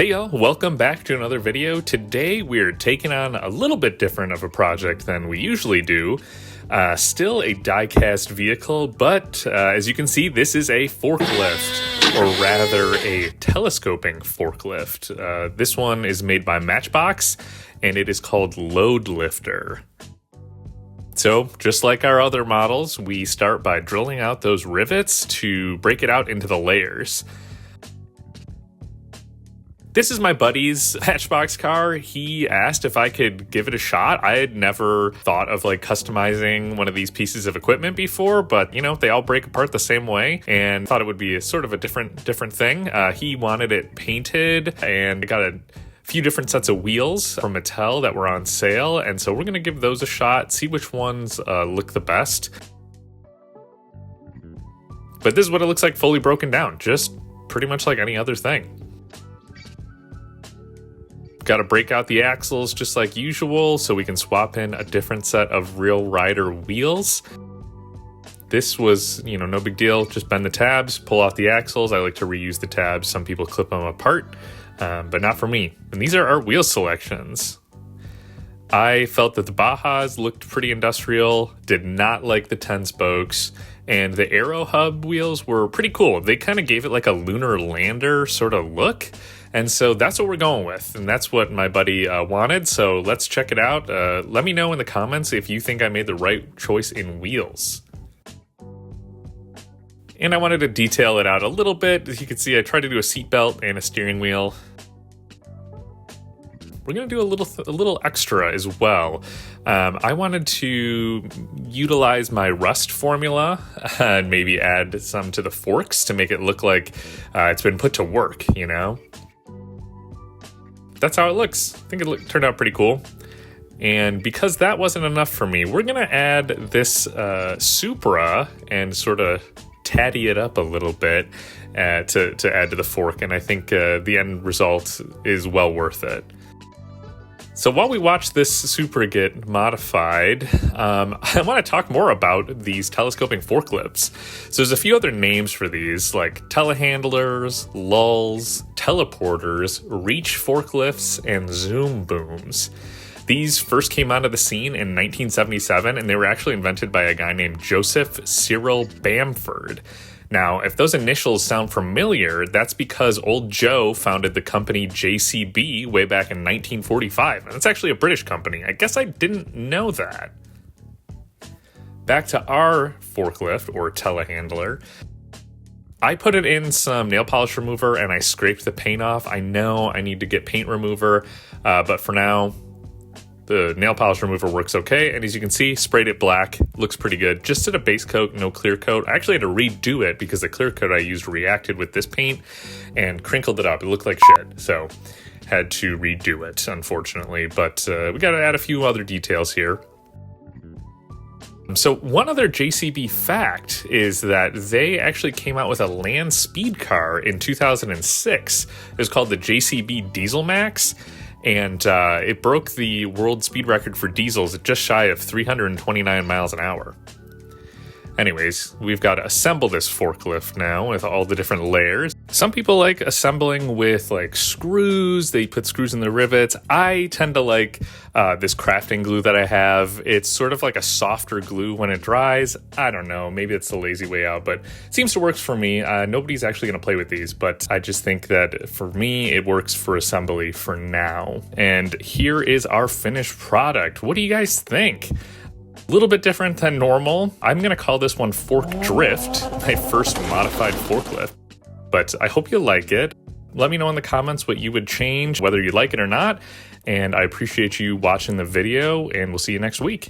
Hey y'all, welcome back to another video. Today we're taking on a little bit different of a project than we usually do. Still a die-cast vehicle, but as you can see, this is a forklift, or rather a telescoping forklift. This one is made by Matchbox, and it is called Load Lifter. So, just like our other models, we start by drilling out those rivets to break it out into the layers. This is my buddy's Matchbox car. He asked if I could give it a shot. I had never thought of customizing one of these pieces of equipment before, but they all break apart the same way, and thought it would be a sort of a different thing. He wanted it painted, and got a few different sets of wheels from Mattel that were on sale, and so we're gonna give those a shot, see which ones look the best. But this is what it looks like fully broken down, just pretty much like any other thing. Got to break out the axles just like usual so we can swap in a different set of real rider wheels. This was, no big deal. Just bend the tabs, pull off the axles. I like to reuse the tabs. Some people clip them apart, but not for me. And these are our wheel selections. I felt that the Bajas looked pretty industrial, did not like the 10 spokes, and the Aero Hub wheels were pretty cool. They kind of gave it like a lunar lander sort of look. And so that's what we're going with, and that's what my buddy wanted, so let's check it out. Let me know in the comments if you think I made the right choice in wheels. And I wanted to detail it out a little bit. As you can see, I tried to do a seatbelt and a steering wheel. We're going to do a little extra as well. I wanted to utilize my rust formula and maybe add some to the forks to make it look like it's been put to work, That's how it looks. I think it turned out pretty cool. And because that wasn't enough for me, we're gonna add this Supra and sort of tatty it up a little bit to add to the fork. And I think the end result is well worth it. So while we watch this Supra get modified, I want to talk more about these telescoping forklifts. So there's a few other names for these, like telehandlers, lulls, teleporters, reach forklifts, and zoom booms. These first came onto the scene in 1977, and they were actually invented by a guy named Joseph Cyril Bamford. Now, if those initials sound familiar, that's because old Joe founded the company JCB way back in 1945. And it's actually a British company. I guess I didn't know that. Back to our forklift, or telehandler. I put it in some nail polish remover and I scraped the paint off. I know I need to get paint remover, but for now, the nail polish remover works okay, and as you can see, sprayed it black, looks pretty good. Just did a base coat, no clear coat. I actually had to redo it because the clear coat I used reacted with this paint and crinkled it up. It looked like shit, so had to redo it, unfortunately. But we got to add a few other details here. So one other JCB fact is that they actually came out with a land speed car in 2006. It was called the JCB Diesel Max. And it broke the world speed record for diesels at just shy of 329 miles an hour. Anyways, we've got to assemble this forklift now with all the different layers. Some people like assembling with screws. They put screws in the rivets. I tend to like this crafting glue that I have. It's sort of like a softer glue when it dries. I don't know, maybe it's the lazy way out, but it seems to work for me. Nobody's actually going to play with these, but I just think that for me, it works for assembly for now. And here is our finished product. What do you guys think? A little bit different than normal. I'm going to call this one Fork Drift, my first modified forklift. But I hope you like it. Let me know in the comments what you would change, whether you like it or not. And I appreciate you watching the video, and we'll see you next week.